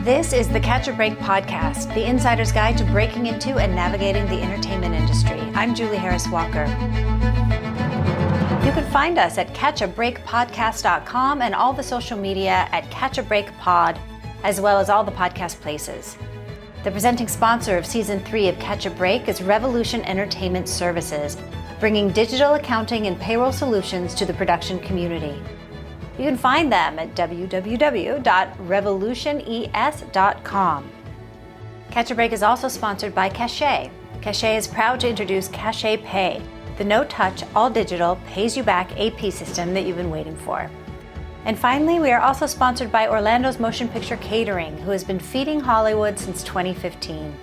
This is the Catch a Break podcast, the insider's guide to breaking into and navigating the entertainment industry. I'm Julie Harris Walker. You can find us at catchabreakpodcast.com and all the social media at catchabreakpod, as well as all the podcast places. The presenting sponsor of Season 3 of Catch a Break is Revolution Entertainment Services, bringing digital accounting and payroll solutions to the production community. You can find them at www.revolutiones.com. Catch a Break is also sponsored by Cachet. Cachet is proud to introduce Cachet Pay, the no-touch, all-digital, pays-you-back AP system that you've been waiting for. And finally, we are also sponsored by Orlando's Motion Picture Catering, who has been feeding Hollywood since 2015.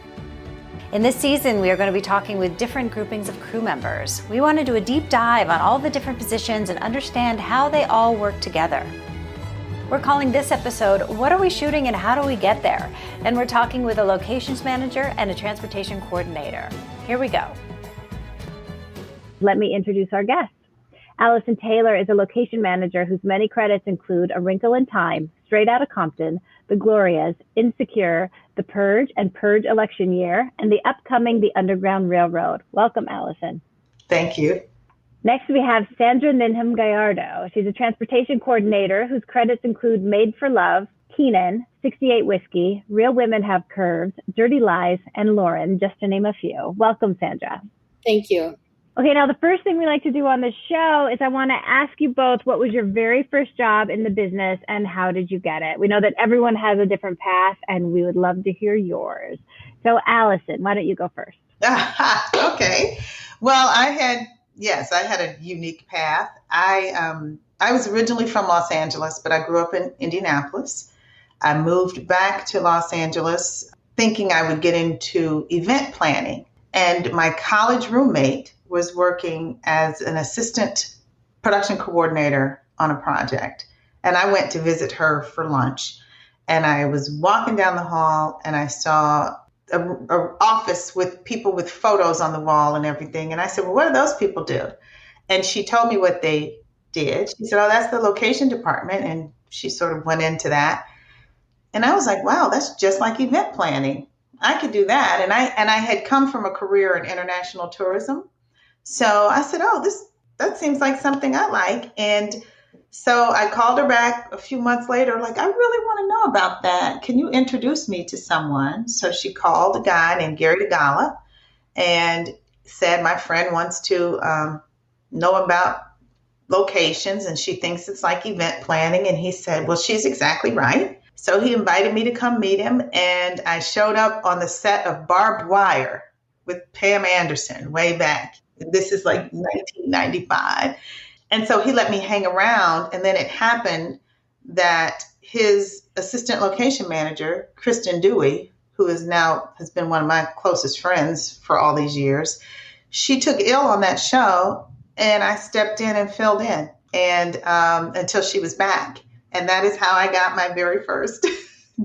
In this season, we are going to be talking with different groupings of crew members. We want to do a deep dive on all the different positions and understand how they all work together. We're calling this episode, What Are We Shooting and How Do We Get There? And we're talking with a locations manager and a transportation coordinator. Here we go. Let me introduce our guest. Alison Taylor is a location manager whose many credits include A Wrinkle in Time, Straight Outta Compton, The Glorias, Insecure, The Purge and Purge Election Year, and the upcoming The Underground Railroad. Welcome, Alison. Thank you. Next, we have Sandra Ninham-Gallardo. She's a transportation coordinator whose credits include Made for Love, Keenan, 68 Whiskey, Real Women Have Curves, Dirty Lies, and Lauren, just to name a few. Welcome, Sandra. Thank you. Okay, now the first thing we like to do on this show is I want to ask you both, what was your very first job in the business and how did you get it? We know that everyone has a different path and we would love to hear yours. So Alison, why don't you go first? Okay. Well, I had a unique path. I was originally from Los Angeles, but I grew up in Indianapolis. I moved back to Los Angeles thinking I would get into event planning. And my college roommate was working as an assistant production coordinator on a project. And I went to visit her for lunch. And I was walking down the hall and I saw an office with people with photos on the wall and everything. And I said, well, what do those people do? And she told me what they did. She said, oh, that's the location department. And she sort of went into that. And I was like, wow, that's just like event planning. I could do that. And I had come from a career in international tourism. So I said, oh, that seems like something I like. And so I called her back a few months later, like, I really want to know about that. Can you introduce me to someone? So she called a guy named Gary DeGala and said, my friend wants to know about locations and she thinks it's like event planning. And he said, well, she's exactly right. So he invited me to come meet him, and I showed up on the set of Barbed Wire with Pam Anderson way back. This is like 1995. And so he let me hang around, and then it happened that his assistant location manager, Kristen Dewey, who has been one of my closest friends for all these years, she took ill on that show, and I stepped in and filled in and until she was back. And that is how I got my very first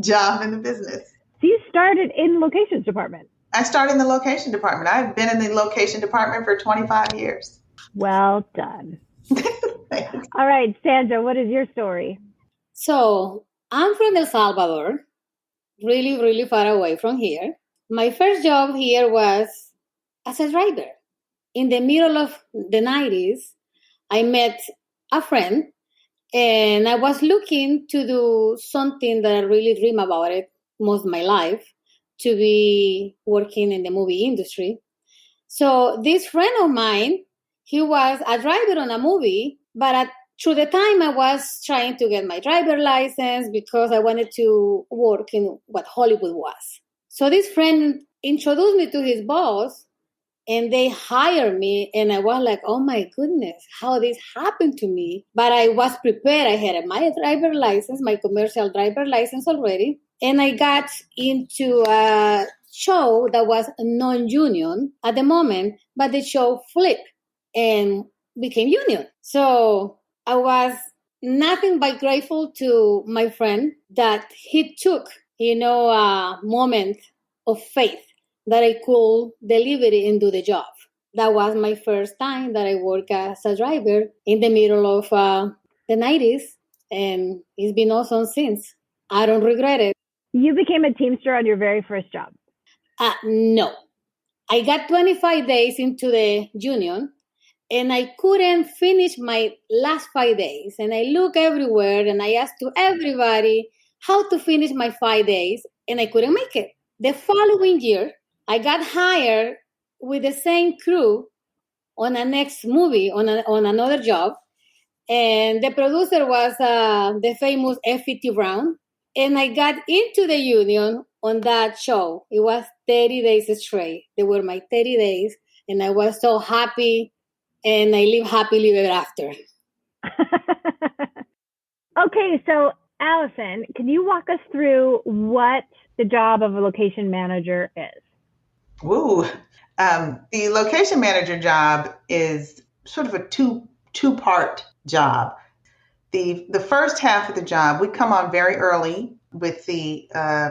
job in the business. So you started in the locations department? I started in the location department. I've been in the location department for 25 years. Well done. All right, Sandra, what is your story? So I'm from El Salvador, really, really far away from here. My first job here was as a driver. In the middle of the 90s, I met a friend. And I was looking to do something that I really dream about it most of my life, to be working in the movie industry. So this friend of mine, he was a driver on a movie, but through the time I was trying to get my driver license because I wanted to work in what Hollywood was. So this friend introduced me to his boss, and they hired me, and I was like, oh my goodness, how this happened to me. But I was prepared. I had my driver license, my commercial driver license already. And I got into a show that was non-union at the moment, but the show flipped and became union. So I was nothing but grateful to my friend that he took, a moment of faith that I could deliver it and do the job. That was my first time that I worked as a driver in the middle of the 90s, and it's been awesome since. I don't regret it. You became a Teamster on your very first job. No. I got 25 days into the union and I couldn't finish my last 5 days. And I looked everywhere and I asked to everybody how to finish my 5 days and I couldn't make it. The following year, I got hired with the same crew on a next movie, on another job. And the producer was the famous F.E.T. Brown. And I got into the union on that show. It was 30 days straight. They were my 30 days. And I was so happy. And I live happily ever after. Okay, so Alison, can you walk us through what the job of a location manager is? Ooh, the location manager job is sort of a two-part job. The first half of the job, we come on very early with the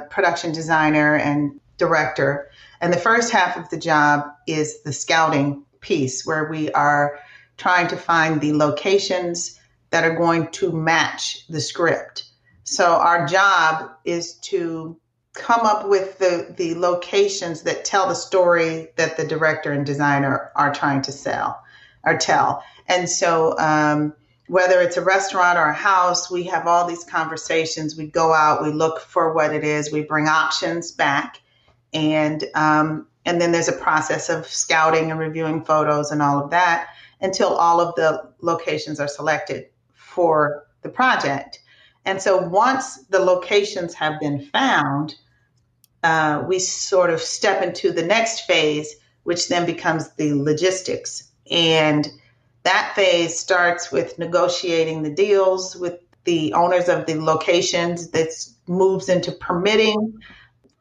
production designer and director. And the first half of the job is the scouting piece, where we are trying to find the locations that are going to match the script. So our job is to come up with the locations that tell the story that the director and designer are trying to tell. And so whether it's a restaurant or a house, we have all these conversations. We go out, we look for what it is, we bring options back, and then there's a process of scouting and reviewing photos and all of that until all of the locations are selected for the project. And so once the locations have been found, we sort of step into the next phase, which then becomes the logistics. And that phase starts with negotiating the deals with the owners of the locations. That moves into permitting,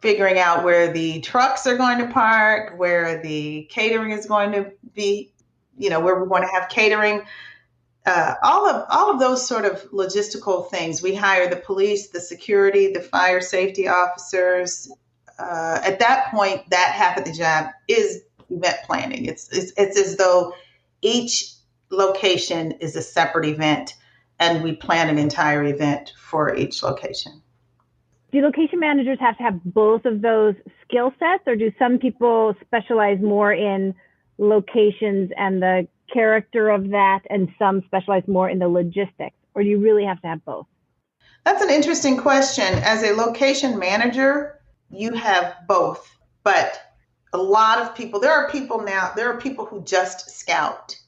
figuring out where the trucks are going to park, where the catering is going to be, where we're going to have catering. All of those sort of logistical things. We hire the police, the security, the fire safety officers. At that point, that half of the job is event planning. It's as though each location is a separate event, and we plan an entire event for each location. Do location managers have to have both of those skill sets, or do some people specialize more in locations and the character of that, and some specialize more in the logistics, or do you really have to have both? That's an interesting question. As a location manager, you have both, but a lot of people, there are people who just scout.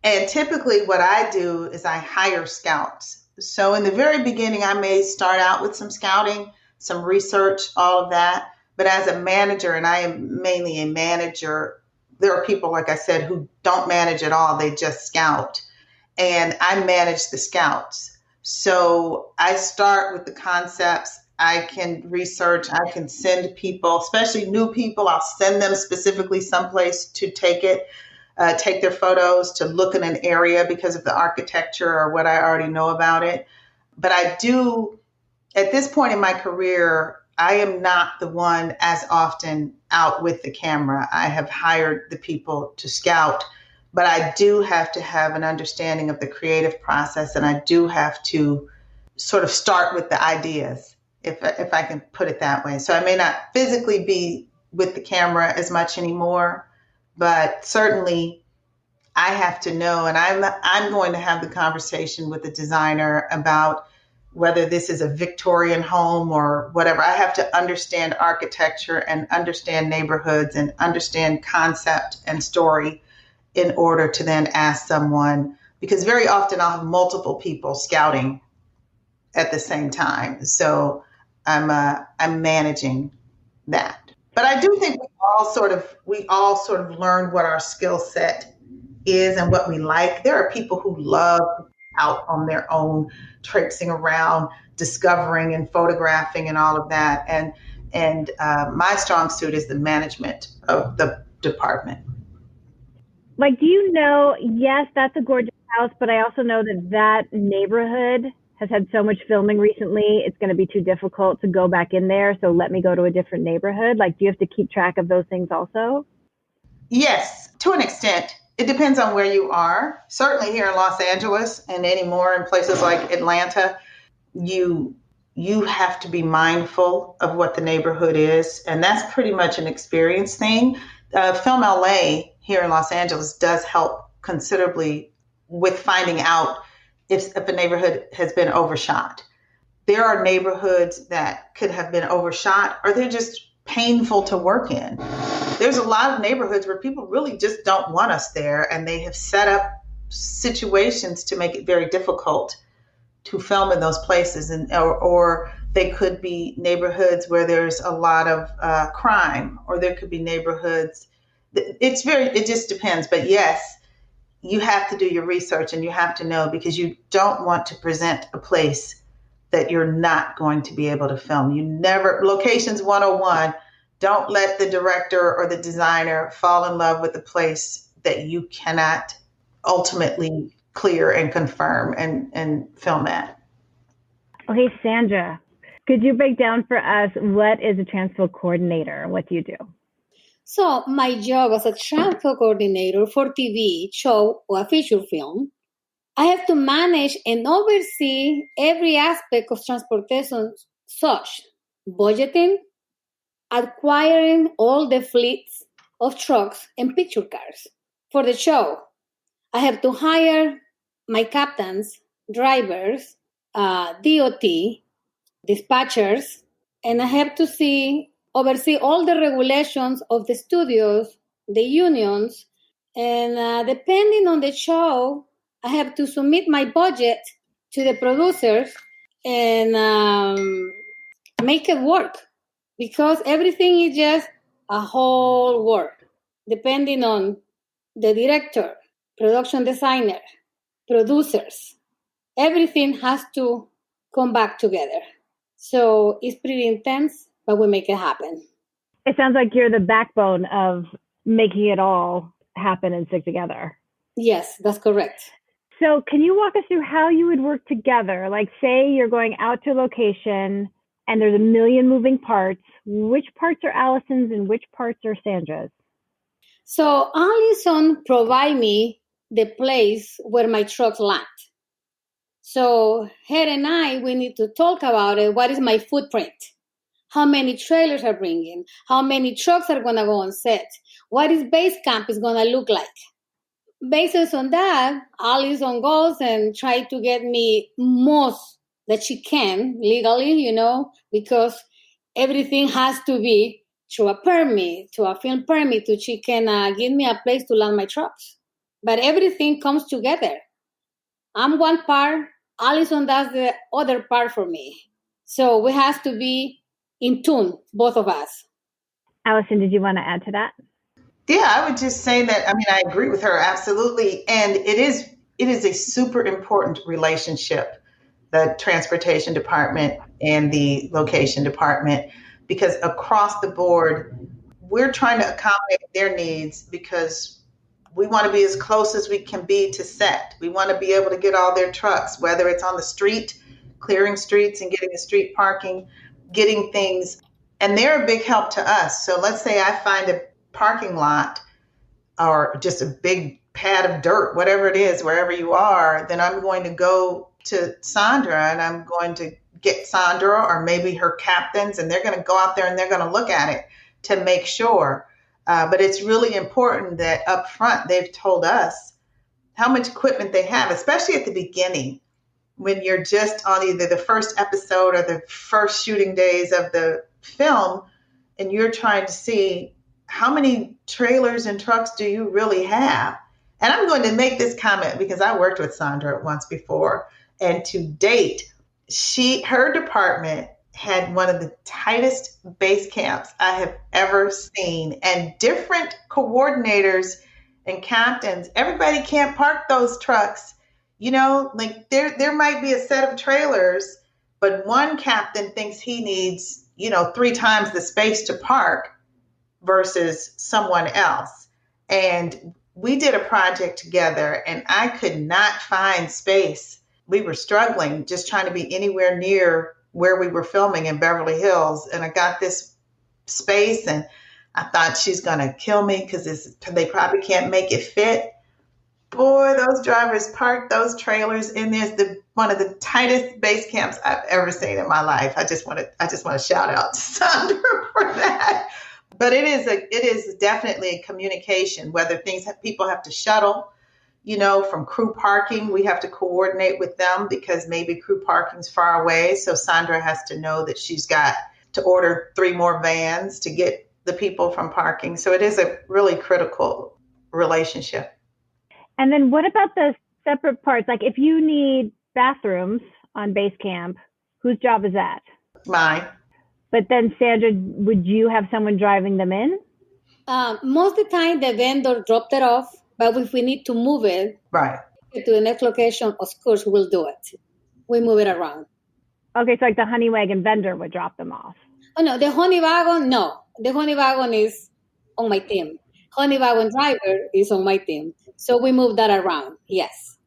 And typically what I do is I hire scouts. So in the very beginning, I may start out with some scouting, some research, all of that. But as a manager, and I am mainly a manager, there are people, like I said, who don't manage at all. They just scout. And I manage the scouts. So I start with the concepts. I can research. I can send people, especially new people. I'll send them specifically someplace to take their photos, to look in an area because of the architecture or what I already know about it. But I do, at this point in my career, I am not the one as often out with the camera. I have hired the people to scout, but I do have to have an understanding of the creative process, and I do have to sort of start with the ideas, if I can put it that way. So I may not physically be with the camera as much anymore, but certainly I have to know, and I'm going to have the conversation with the designer about whether this is a Victorian home or whatever. I have to understand architecture and understand neighborhoods and understand concept and story in order to then ask someone, because very often I'll have multiple people scouting at the same time. So I'm managing that. But I do think we all sort of learn what our skill set is and what we like. There are people who love out on their own, traipsing around, discovering and photographing and all of that. And my strong suit is the management of the department. Like, do you know, yes, that's a gorgeous house, but I also know that neighborhood has had so much filming recently, it's going to be too difficult to go back in there. So let me go to a different neighborhood. Like, do you have to keep track of those things also? Yes, to an extent. It depends on where you are. Certainly here in Los Angeles and anymore in places like Atlanta, you you have to be mindful of what the neighborhood is. And that's pretty much an experience thing. Film LA here in Los Angeles does help considerably with finding out if a neighborhood has been overshot. There are neighborhoods that could have been overshot, or they're just painful to work in. There's a lot of neighborhoods where people really just don't want us there, and they have set up situations to make it very difficult to film in those places, and or they could be neighborhoods where there's a lot of crime, or there could be neighborhoods. It just depends. But yes, you have to do your research and you have to know, because you don't want to present a place that you're not going to be able to film. Locations 101, don't let the director or the designer fall in love with a place that you cannot ultimately clear and confirm and film at. Okay, Sandra, could you break down for us what is a transfer coordinator? What do you do? So my job as a transfer coordinator for TV, show, or a feature film, I have to manage and oversee every aspect of transportation, such budgeting, acquiring all the fleets of trucks and picture cars. For the show, I have to hire my captains, drivers, DOT, dispatchers, and I have to oversee all the regulations of the studios, the unions, and depending on the show, I have to submit my budget to the producers and make it work, because everything is just a whole work, depending on the director, production designer, producers. Everything has to come back together. So it's pretty intense, but we make it happen. It sounds like you're the backbone of making it all happen and stick together. Yes, that's correct. So can you walk us through how you would work together? Like, say you're going out to a location and there's a million moving parts. Which parts are Alison's and which parts are Sandra's? So Alison provide me the place where my trucks land. So her and I, we need to talk about it. What is my footprint? How many trailers are bringing? How many trucks are going to go on set? What is base camp is going to look like? Based on that, Alison goes and try to get me most that she can legally, because everything has to be through a permit, to a film permit, to she can give me a place to land my trucks. But everything comes together. I'm one part, Alison does the other part for me. So we have to be in tune, both of us. Alison, did you want to add to that? Yeah, I would just say that, I agree with her, absolutely. And it is a super important relationship, the transportation department and the location department, because across the board, we're trying to accommodate their needs, because we want to be as close as we can be to set. We want to be able to get all their trucks, whether it's on the street, clearing streets and getting the street parking, getting things. And they're a big help to us. So let's say I find a parking lot or just a big pad of dirt, whatever it is, wherever you are, then I'm going to go to Sandra and I'm going to get Sandra or maybe her captains, and they're going to go out there and they're going to look at it to make sure. But it's really important that up front, they've told us how much equipment they have, especially at the beginning, when you're just on either the first episode or the first shooting days of the film, and you're trying to see how many trailers and trucks do you really have? And I'm going to make this comment because I worked with Sandra once before, and to date, her department had one of the tightest base camps I have ever seen, and different coordinators and captains. Everybody can't park those trucks. Like there might be a set of trailers, but one captain thinks he needs, 3 times the space to park versus someone else. And we did a project together and I could not find space. We were struggling, just trying to be anywhere near where we were filming in Beverly Hills. And I got this space and I thought she's going to kill me because they probably can't make it fit. Boy, those drivers park those trailers in there. One of the tightest base camps I've ever seen in my life. I just want to shout out to Sandra for that. But it is definitely a communication. Whether people have to shuttle, from crew parking, we have to coordinate with them because maybe crew parking's far away. So Sandra has to know that she's got to order 3 more vans to get the people from parking. So it is a really critical relationship. And then what about the separate parts? Like if you need bathrooms on base camp, whose job is that? Mine. But then Sandra, would you have someone driving them in? Most of the time the vendor dropped it off, but if we need to move it right to the next location, of course we'll do it. We move it around. Okay, so like the honey wagon vendor would drop them off. Oh no, the honey wagon, no. The honey wagon is on my team. Honey wagon driver is on my team. So we move that around, yes.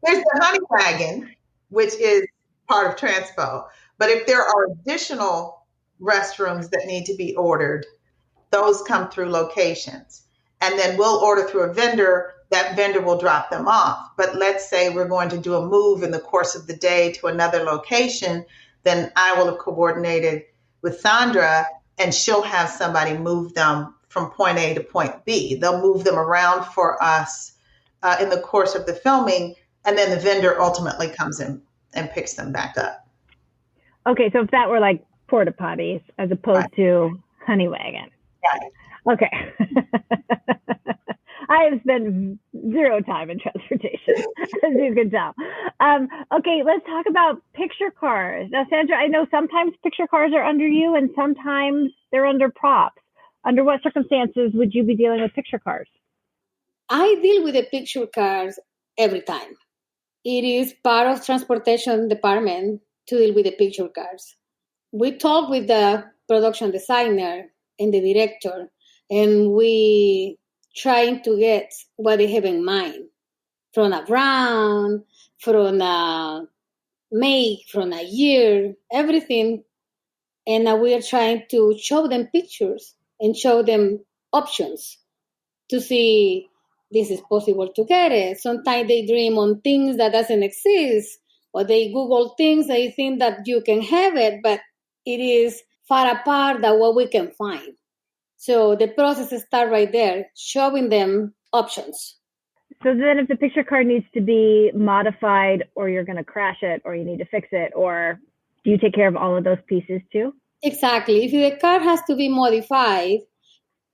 There's the honey wagon, which is part of Transpo. But if there are additional restrooms that need to be ordered, those come through locations. And then we'll order through a vendor. That vendor will drop them off. But let's say we're going to do a move in the course of the day to another location, then I will have coordinated with Sandra and she'll have somebody move them from point A to point B. They'll move them around for us in the course of the filming, and then the vendor ultimately comes in and picks them back up. Okay, so if that were like porta potties as opposed to honey wagon. Right. Okay. I have spent 0 time in transportation, as you can tell. Okay, let's talk about picture cars. Now, Sandra, I know sometimes picture cars are under you and sometimes they're under props. Under what circumstances would you be dealing with picture cars? I deal with the picture cars every time. It is part of transportation department to deal with the picture cars. We talk with the production designer and the director, and we trying to get what they have in mind from a brand, from a make, from a year, everything. And we are trying to show them pictures and show them options to see this is possible to get it. Sometimes they dream on things that doesn't exist, or they Google things, they think that you can have it, but it is far apart than what we can find. So the process starts right there, showing them options. So then if the picture car needs to be modified, or you're going to crash it, or you need to fix it, or do you take care of all of those pieces too? Exactly. If the car has to be modified,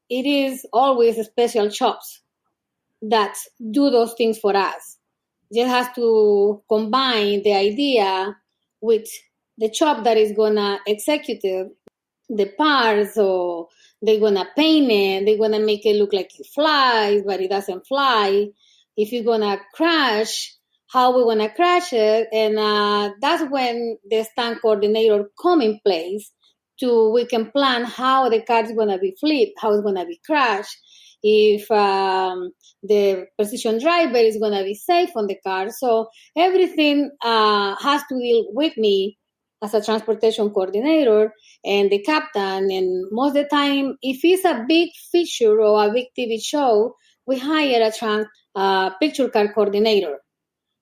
it is always special shops that do those things for us. Just has to combine the idea with the shop that is going to execute the parts, or they're going to paint it, they're going to make it look like it flies, but it doesn't fly. If you're going to crash, how we're going to crash it. And that's when the stand coordinator come in place we can plan how the car is going to be flipped, how it's going to be crashed, if the precision driver is going to be safe on the car. So everything has to deal with me as a transportation coordinator and the captain. And most of the time, if it's a big feature or a big TV show, we hire a picture car coordinator.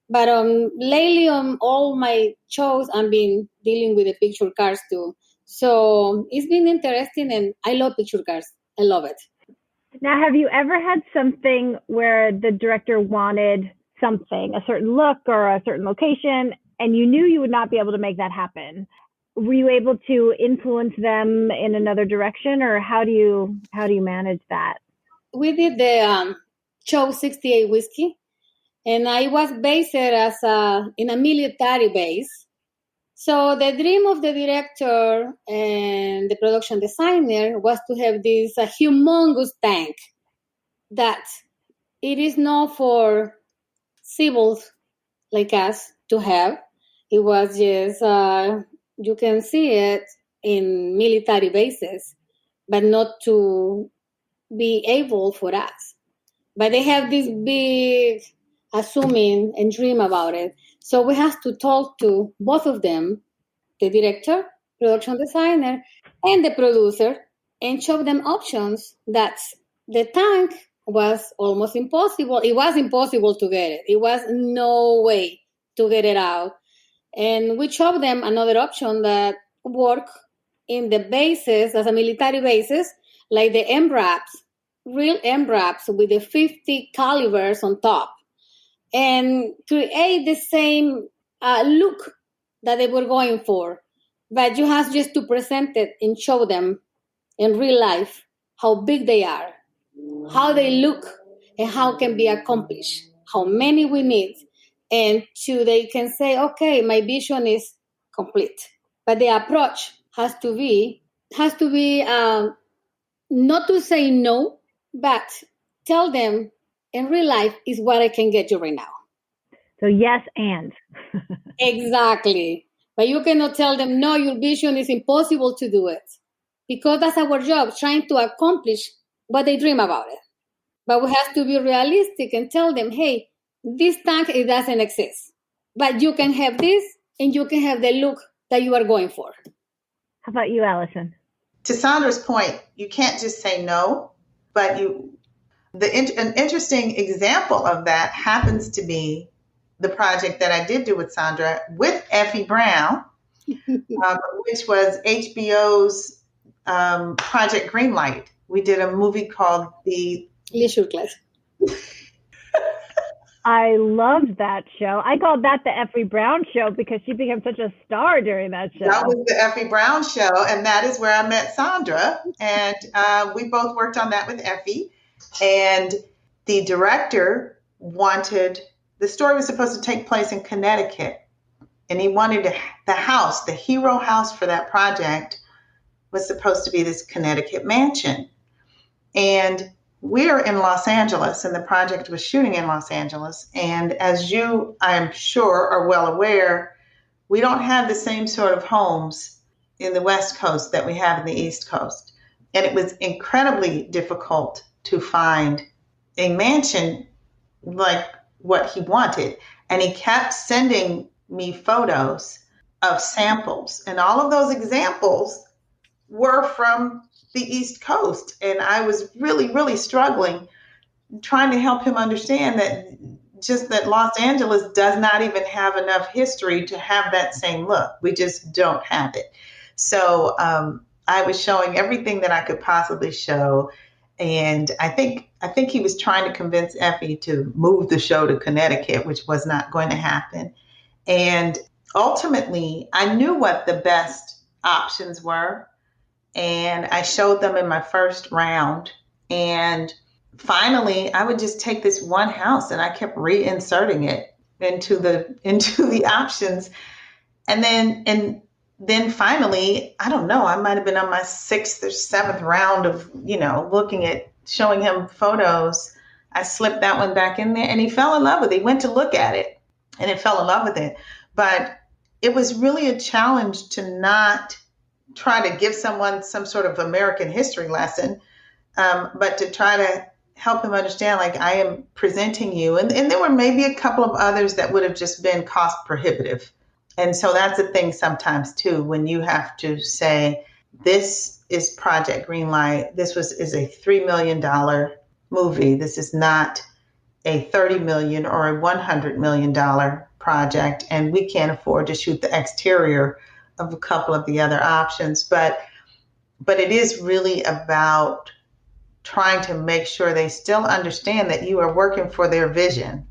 But lately on all my shows, I've been dealing with the picture cars too. So it's been interesting, and I love picture cars. I love it. Now, have you ever had something where the director wanted something, a certain look or a certain location, and you knew you would not be able to make that happen? Were you able to influence them in another direction, or how do you manage that? We did the show 68 Whiskey, and I was based as in a military base. So the dream of the director and the production designer was to have this humongous tank that it is not for civils like us to have. It was just, you can see it in military bases, but not to be able for us. But they have this big assuming and dream about it. So we have to talk to both of them, the director, production designer, and the producer, and show them options that the tank was almost impossible. It was impossible to get it. It was no way to get it out. And we showed them another option that work in the bases, as a military bases, like the MRAPs, real MRAPs with the 50 calibers on top, and create the same look that they were going for. But you have just to present it and show them in real life how big they are, how they look, and how can be accomplished, how many we need, and they can say, okay, my vision is complete. But the approach has to be not to say no, but tell them in real life is what I can get you right now. So yes, and. Exactly. But you cannot tell them, no, your vision is impossible to do it. Because that's our job, trying to accomplish what they dream about it. But we have to be realistic and tell them, hey, this tank, it doesn't exist. But you can have this, and you can have the look that you are going for. How about you, Alison? To Sandra's point, you can't just say no, but an interesting example of that happens to be the project that I did do with Sandra with Effie Brown, which was HBO's Project Greenlight. We did a movie called The Leisure Class. I loved that show. I called that the Effie Brown show because she became such a star during that show. That was the Effie Brown show, and that is where I met Sandra. And we both worked on that with Effie. And the director wanted, the story was supposed to take place in Connecticut. And he wanted the house, the hero house for that project was supposed to be this Connecticut mansion. And we're in Los Angeles, and the project was shooting in Los Angeles. And as you, I am sure, are well aware, we don't have the same sort of homes in the West Coast that we have in the East Coast. And it was incredibly difficult to find a mansion like what he wanted. And he kept sending me photos of samples. And all of those examples were from the East Coast. And I was really, really struggling trying to help him understand that Los Angeles does not even have enough history to have that same look. We just don't have it. So I was showing everything that I could possibly show. And I think he was trying to convince Effie to move the show to Connecticut, which was not going to happen. And ultimately, I knew what the best options were. And I showed them in my first round. And finally, I would just take this one house and I kept reinserting it into the options. And then finally, I don't know, I might have been on my 6th or 7th round of, looking at showing him photos. I slipped that one back in there and he fell in love with it. He went to look at it and he fell in love with it. But it was really a challenge to not try to give someone some sort of American history lesson, but to try to help them understand, like, I am presenting you. And there were maybe a couple of others that would have just been cost prohibitive. And so that's the thing sometimes, too, when you have to say, this is Project Greenlight. This is a $3 million movie. This is not a $30 million or a $100 million project. And we can't afford to shoot the exterior of a couple of the other options. But it is really about trying to make sure they still understand that you are working for their vision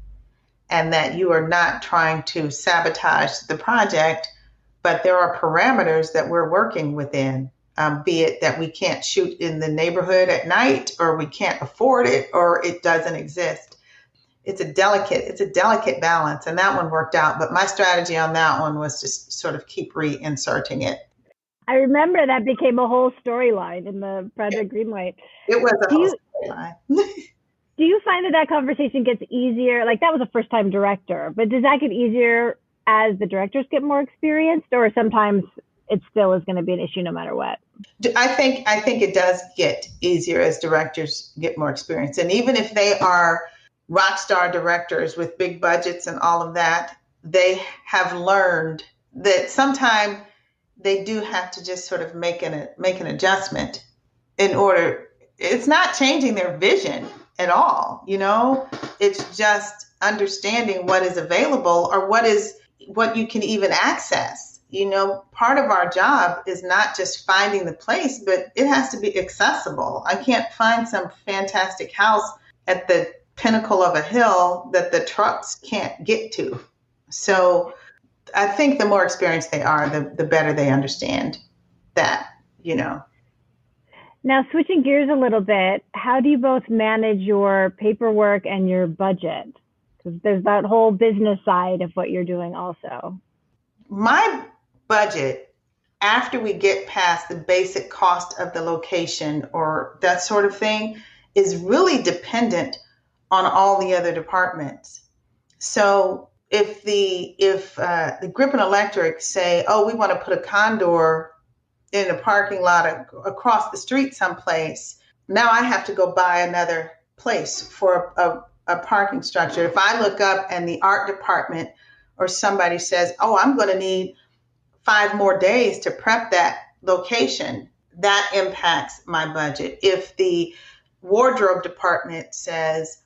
and that you are not trying to sabotage the project, but there are parameters that we're working within, be it that we can't shoot in the neighborhood at night, or we can't afford it, or it doesn't exist. It's a delicate balance, and that one worked out. But my strategy on that one was just sort of keep reinserting it. I remember that became a whole storyline in the Project Greenlight. It was a whole storyline. Do you find that conversation gets easier? Like, that was a first-time director, but does that get easier as the directors get more experienced, or sometimes it still is going to be an issue no matter what? I think it does get easier as directors get more experience. And even if they are rock star directors with big budgets and all of that, they have learned that sometimes they do have to just sort of make an adjustment in order. It's not changing their vision at all. It's just understanding what is available or what you can even access. Part of our job is not just finding the place, but it has to be accessible. I can't find some fantastic house at the pinnacle of a hill that the trucks can't get to. So I think the more experienced they are, the better they understand that. Now, switching gears a little bit, how do you both manage your paperwork and your budget? Because there's that whole business side of what you're doing also. My budget, after we get past the basic cost of the location or that sort of thing, is really dependent on all the other departments. So if the Grip and Electric say, oh, we want to put a condor in a parking lot across the street someplace, now I have to go buy another place for a parking structure. If I look up and the art department or somebody says, oh, I'm going to need 5 more days to prep that location, that impacts my budget. If the wardrobe department says,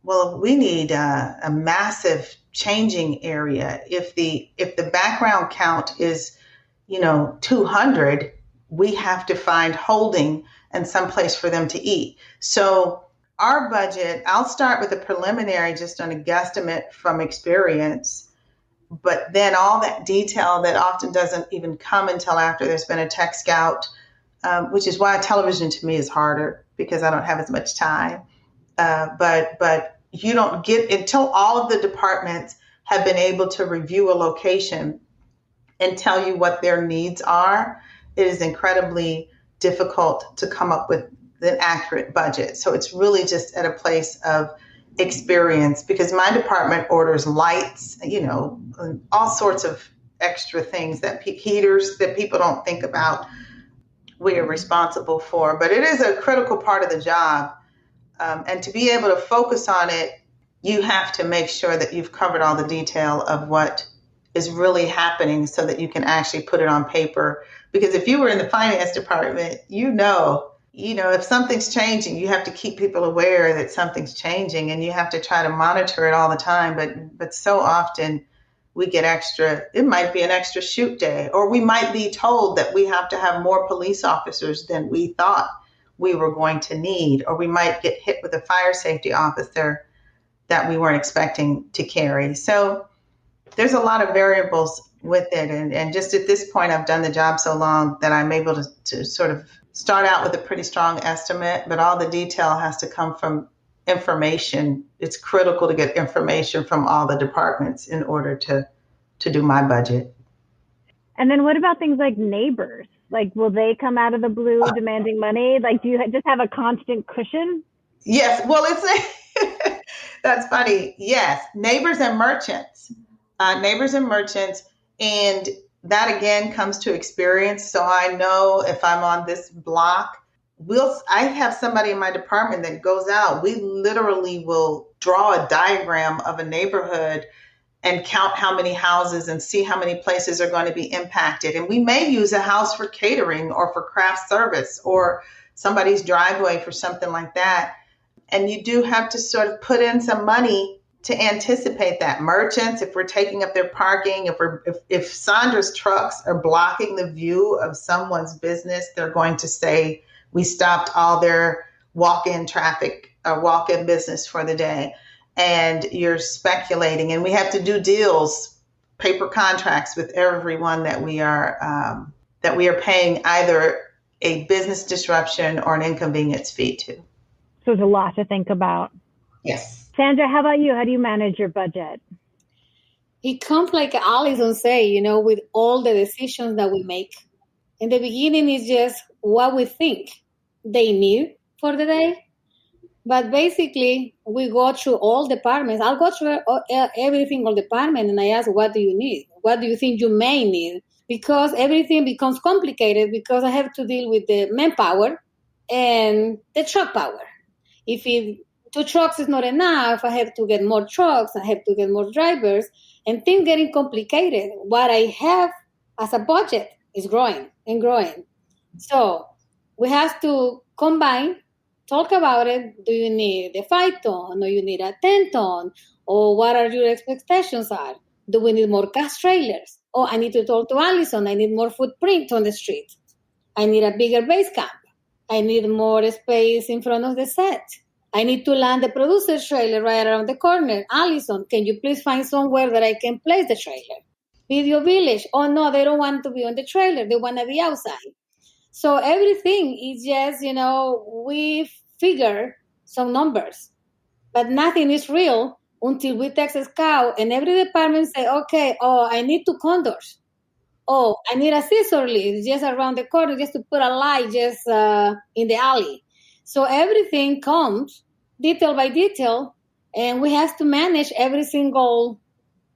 well, we need a massive changing area. If the background count is 200, we have to find holding and some place for them to eat. So our budget, I'll start with a preliminary just on a guesstimate from experience, but then all that detail that often doesn't even come until after there's been a tech scout, which is why television to me is harder because I don't have as much time. But you don't get until all of the departments have been able to review a location and tell you what their needs are. It is incredibly difficult to come up with an accurate budget. So it's really just at a place of experience, because my department orders lights, all sorts of extra things, heaters that people don't think about we are responsible for. But it is a critical part of the job. And to be able to focus on it, you have to make sure that you've covered all the detail of what is really happening so that you can actually put it on paper. Because if you were in the finance department, if something's changing, you have to keep people aware that something's changing, and you have to try to monitor it all the time. But so often we get it might be an extra shoot day, or we might be told that we have to have more police officers than we thought we were going to need, or we might get hit with a fire safety officer that we weren't expecting to carry. So there's a lot of variables with it. And just at this point, I've done the job so long that I'm able to sort of start out with a pretty strong estimate, but all the detail has to come from information. It's critical to get information from all the departments in order to do my budget. And then what about things like neighbors? Like, will they come out of the blue demanding money? Like, do you just have a constant cushion? Yes. Well, that's funny. Yes. Neighbors and merchants. And that again comes to experience. So I know if I'm on this block, I have somebody in my department that goes out. We literally will draw a diagram of a neighborhood and count how many houses and see how many places are going to be impacted. And we may use a house for catering or for craft service or somebody's driveway for something like that. And you do have to sort of put in some money to anticipate that. Merchants, if we're taking up their parking, if Sandra's trucks are blocking the view of someone's business, they're going to say, we stopped all their walk-in traffic or walk-in business for the day. And you're speculating, and we have to do deals, paper contracts with everyone that we are paying either a business disruption or an inconvenience fee to. So there's a lot to think about. Yes. Sandra, how about you? How do you manage your budget? It comes like Alison say, with all the decisions that we make. In the beginning, it's just what we think they need for the day. But basically, we go through all departments. I'll go through every single department and I ask, what do you need? What do you think you may need? Because everything becomes complicated because I have to deal with the manpower and the truck power. If 2 trucks is not enough, I have to get more trucks, I have to get more drivers, and things getting complicated. What I have as a budget is growing and growing. So we have to combine talk about it. Do you need a 5-ton, or you need a 10-ton, or what are your expectations are? Do we need more gas trailers? Oh, I need to talk to Alison. I need more footprint on the street. I need a bigger base camp. I need more space in front of the set. I need to land the producer's trailer right around the corner. Alison, can you please find somewhere that I can place the trailer? Video village. Oh, no, they don't want to be on the trailer. They want to be outside. So everything is just, we figure some numbers, but nothing is real until we text a scout and every department say, okay, I need 2 condors. Oh, I need a scissor lift just around the corner just to put a light just in the alley. So everything comes detail by detail, and we have to manage every single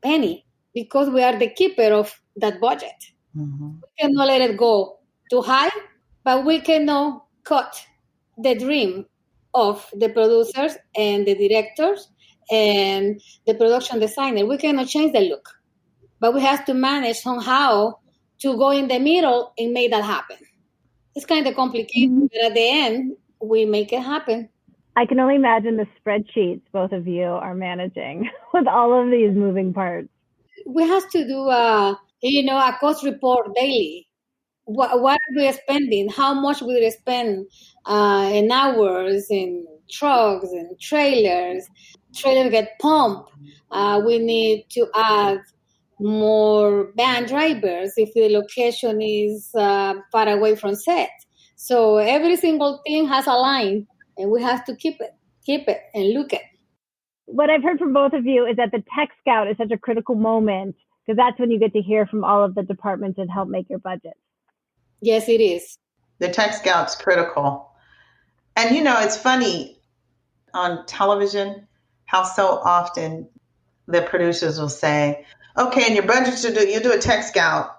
penny because we are the keeper of that budget. Mm-hmm. We cannot let it go too high, but we cannot cut the dream of the producers and the directors and the production designer. We cannot change the look, but we have to manage somehow to go in the middle and make that happen. It's kind of complicated, but at the end, we make it happen. I can only imagine the spreadsheets both of you are managing with all of these moving parts. We have to do a cost report daily. What are we spending? How much we spend in hours, in trucks and trailers? Trailers get pumped. We need to add more van drivers if the location is far away from set. So every single thing has a line, and we have to keep it and look at. What I've heard from both of you is that the tech scout is such a critical moment because that's when you get to hear from all of the departments and help make your budget. Yes, it is. The tech scout's critical. And, it's funny on television how so often the producers will say, okay, and your budget you do a tech scout,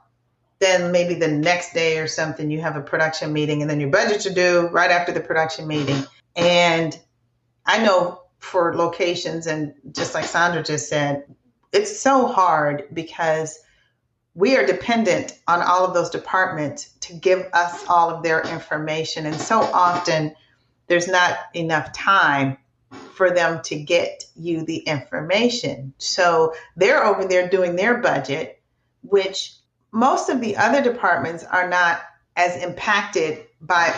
then maybe the next day or something you have a production meeting, and then your budget to do right after the production meeting. And I know for locations, and just like Sandra just said, it's so hard because we are dependent on all of those departments to give us all of their information. And so often there's not enough time for them to get you the information. So they're over there doing their budget, which most of the other departments are not as impacted by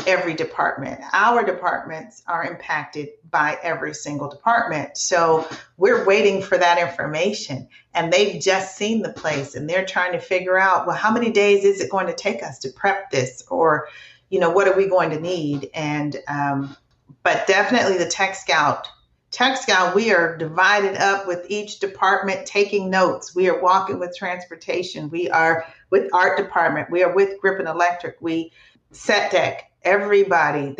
every department. Our departments are impacted by every single department. So we're waiting for that information, and they've just seen the place and they're trying to figure out, well, how many days is it going to take us to prep this? Or, what are we going to need? And, but definitely the tech scout, we are divided up with each department taking notes. We are walking with transportation. We are with art department. We are with grip and electric. We set deck. Everybody,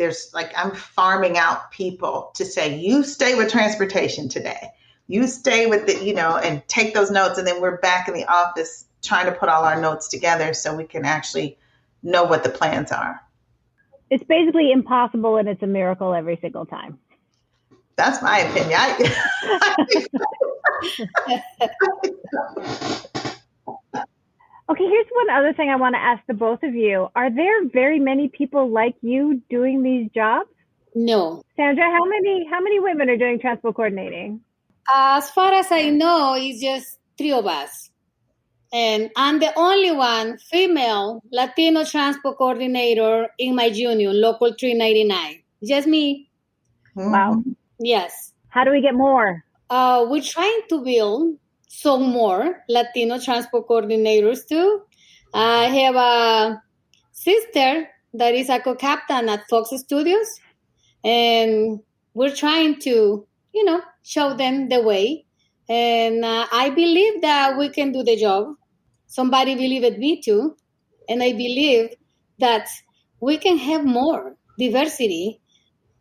I'm farming out people to say, you stay with transportation today. You stay with and take those notes. And then we're back in the office trying to put all our notes together so we can actually know what the plans are. It's basically impossible, and it's a miracle every single time. That's my opinion. Okay, here's one other thing I want to ask the both of you. Are there very many people like you doing these jobs? No. Sandra, how many women are doing transport coordinating? As far as I know, it's just 3 of us. And I'm the only one female Latino transport coordinator in my union, Local 399. Just me. Wow. Yes. How do we get more? We're trying to build some more Latino transport coordinators too. I have a sister that is a co-captain at Fox Studios, and we're trying to, show them the way. And I believe that we can do the job. Somebody believed in me too. And I believe that we can have more diversity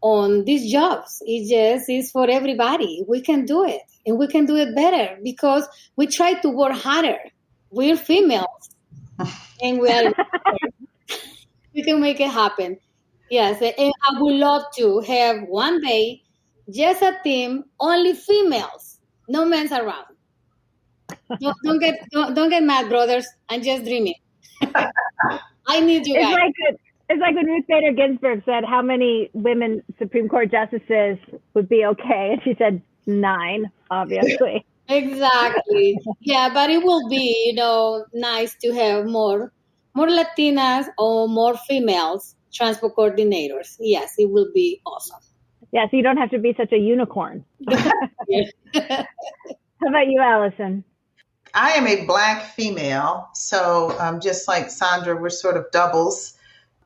on these jobs. It just is for everybody. We can do it, and we can do it better because we try to work harder. We're females, and we can make it happen. Yes, and I would love to have one day just a team, only females, no men's around. Don't get mad, brothers. I'm just dreaming. I need you guys. It's like when Ruth Bader Ginsburg said, how many women Supreme Court justices would be okay? And she said 9, obviously. Exactly. Yeah, but it will be, nice to have more Latinas or more females transport coordinators. Yes, it will be awesome. Yeah, so you don't have to be such a unicorn. How about you, Alison? I am a Black female, so just like Sandra, we're sort of doubles.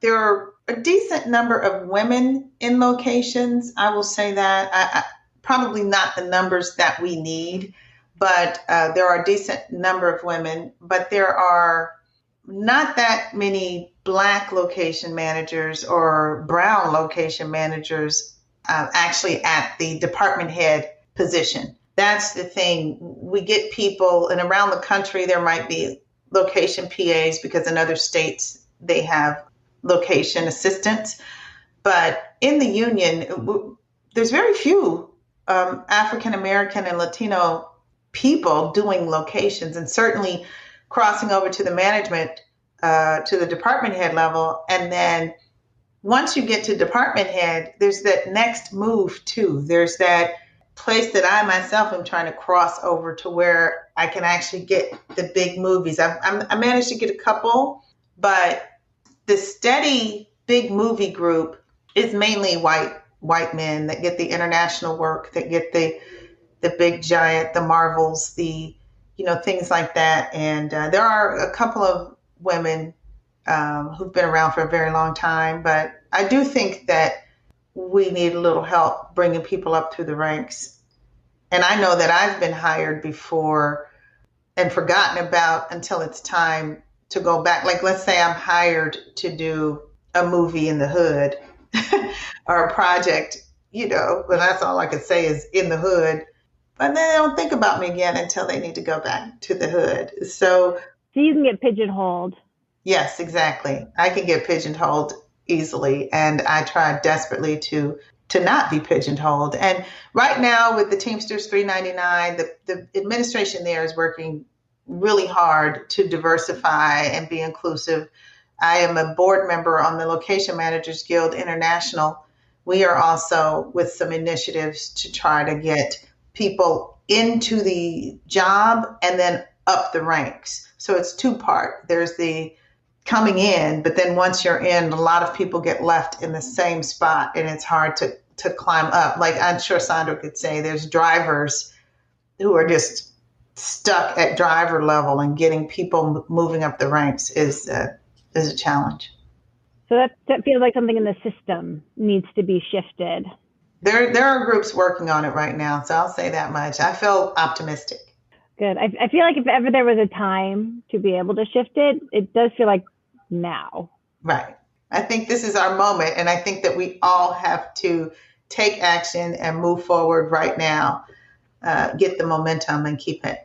There are a decent number of women in locations. I will say that. I probably not the numbers that we need, but there are a decent number of women. But there are not that many Black location managers or brown location managers actually at the department head position. That's the thing. We get people, and around the country, there might be location PAs because in other states they have location assistants. But in the union, there's very few African American and Latino people doing locations, and certainly crossing over to the management, to the department head level. And then once you get to department head, there's that next move too. There's that place that I myself am trying to cross over to where I can actually get the big movies. I managed to get a couple, but the steady big movie group is mainly white men that get the international work, that get the big giant, the Marvels, the things like that. And there are a couple of women who've been around for a very long time, but I do think that we need a little help bringing people up through the ranks. And I know that I've been hired before and forgotten about until it's time to go back. Like, let's say I'm hired to do a movie in the hood or a project, but that's all I could say is in the hood. But then they don't think about me again until they need to go back to the hood. So you can get pigeonholed. Yes, exactly. I can get pigeonholed easily, and I try desperately to not be pigeonholed. And right now with the Teamsters 399, the administration there is working really hard to diversify and be inclusive. I am a board member on the Location Managers Guild International. We are also with some initiatives to try to get people into the job and then up the ranks. So it's 2-part. There's the coming in, but then once you're in, a lot of people get left in the same spot and it's hard to climb up. Like I'm sure Sandra could say, there's drivers who are just stuck at driver level, and getting people moving up the ranks is a challenge. So that feels like something in the system needs to be shifted. There are groups working on it right now, so I'll say that much. I feel optimistic. Good. I feel like if ever there was a time to be able to shift it, it does feel like now. Right. I think this is our moment, and I think that we all have to take action and move forward right now, get the momentum and keep it.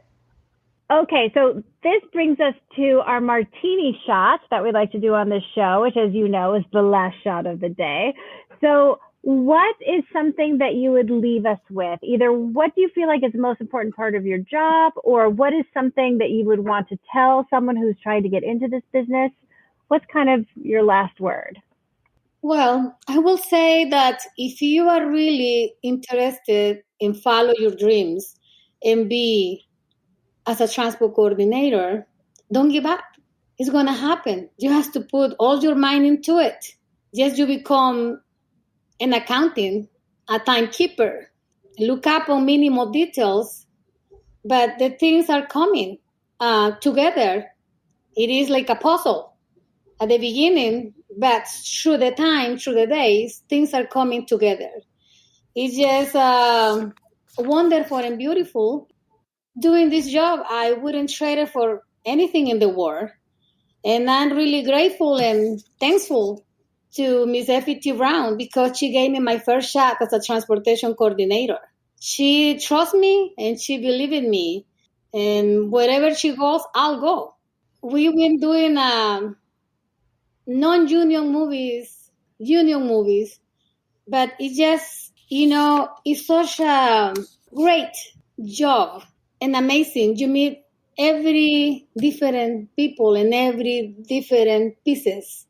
Okay, so this brings us to our martini shot that we like to do on this show, which, as you know, is the last shot of the day. So what is something that you would leave us with? Either what do you feel like is the most important part of your job, or what is something that you would want to tell someone who's trying to get into this business? What's kind of your last word? Well, I will say that if you are really interested in follow your dreams and be as a transport coordinator, don't give up. It's going to happen. You have to put all your mind into it. Yes, you become an accountant, a timekeeper, look up on minimal details, but the things are coming together. It is like a puzzle at the beginning, but through the time, through the days, things are coming together. It's just wonderful and beautiful. Doing this job, I wouldn't trade it for anything in the world. And I'm really grateful and thankful to Miss Effie T. Brown because she gave me my first shot as a transportation coordinator. She trusts me and she believes in me. And wherever she goes, I'll go. We've been doing non-union movies, union movies, but it's just, it's such a great job and amazing. You meet every different people and every different pieces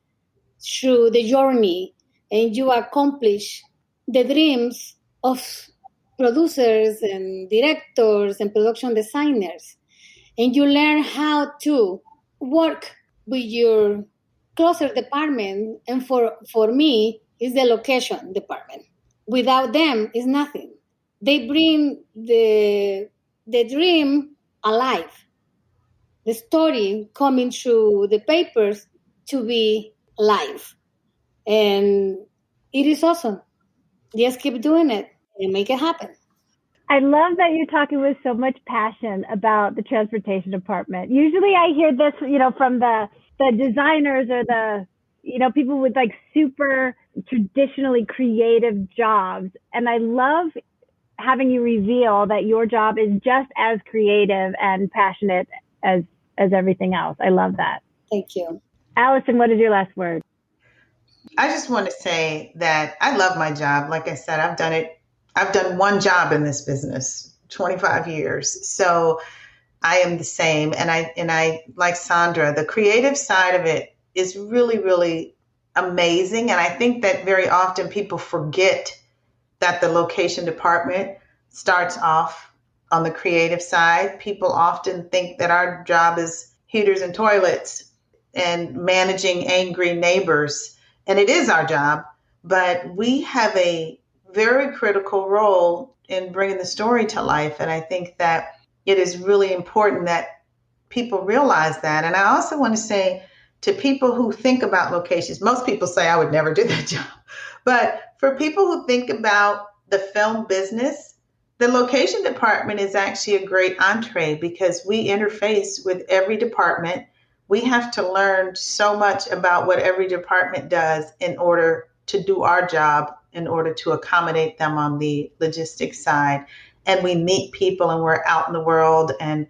through the journey and you accomplish the dreams of producers and directors and production designers. And you learn how to work with your closer department. And for me, is the location department. Without them, is nothing. They bring the dream alive. The story coming through the papers to be live. And it is awesome. Just keep doing it and make it happen. I love that you're talking with so much passion about the transportation department. Usually I hear this, from the designers or the, people with like super traditionally creative jobs. And I love having you reveal that your job is just as creative and passionate as everything else. I love that. Thank you. Alison, what is your last word? I just want to say that I love my job. Like I said, I've done one job in this business, 25 years. So I am the same. And I like Sandra, the creative side of it is really, really amazing. And I think that very often people forget that the location department starts off on the creative side. People often think that our job is heaters and toilets and managing angry neighbors. And it is our job, but we have a very critical role in bringing the story to life. And I think that it is really important that people realize that. And I also want to say to people who think about locations, most people say I would never do that job. But for people who think about the film business, the location department is actually a great entree because we interface with every department. We have to learn so much about what every department does in order to do our job, in order to accommodate them on the logistics side. And we meet people and we're out in the world and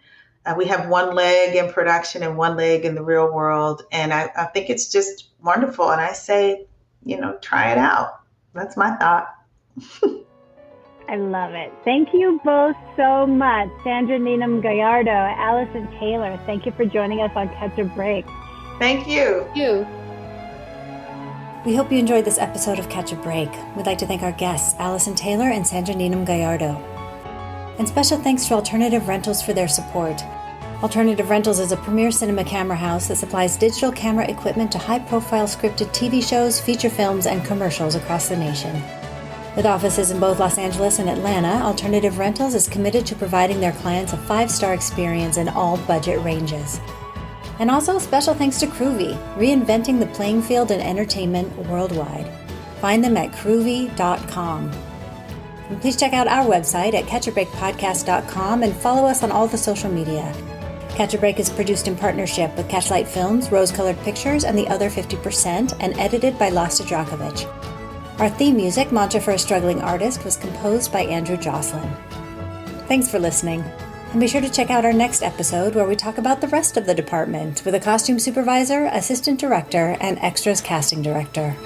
we have one leg in production and one leg in the real world. And I think it's just wonderful. And I say, try it out. That's my thought. I love it. Thank you both so much. Sandra Ninham-Gallardo, Alison Taylor, thank you for joining us on Catch a Break. Thank you. Thank you. We hope you enjoyed this episode of Catch a Break. We'd like to thank our guests, Alison Taylor and Sandra Ninham-Gallardo. And special thanks to Alternative Rentals for their support. Alternative Rentals is a premier cinema camera house that supplies digital camera equipment to high-profile scripted TV shows, feature films, and commercials across the nation. With offices in both Los Angeles and Atlanta, Alternative Rentals is committed to providing their clients a 5-star experience in all budget ranges. And also special thanks to Groovy, reinventing the playing field in entertainment worldwide. Find them at groovy.com. And please check out our website at catchabreakpodcast.com and follow us on all the social media. Catch a Break is produced in partnership with Catchlight Films, Rose Colored Pictures, and the Other 50%, and edited by Lasta Drakovic. Our theme music, Mantra for a Struggling Artist, was composed by Andrew Jocelyn. Thanks for listening, and be sure to check out our next episode where we talk about the rest of the department with a costume supervisor, assistant director, and extras casting director.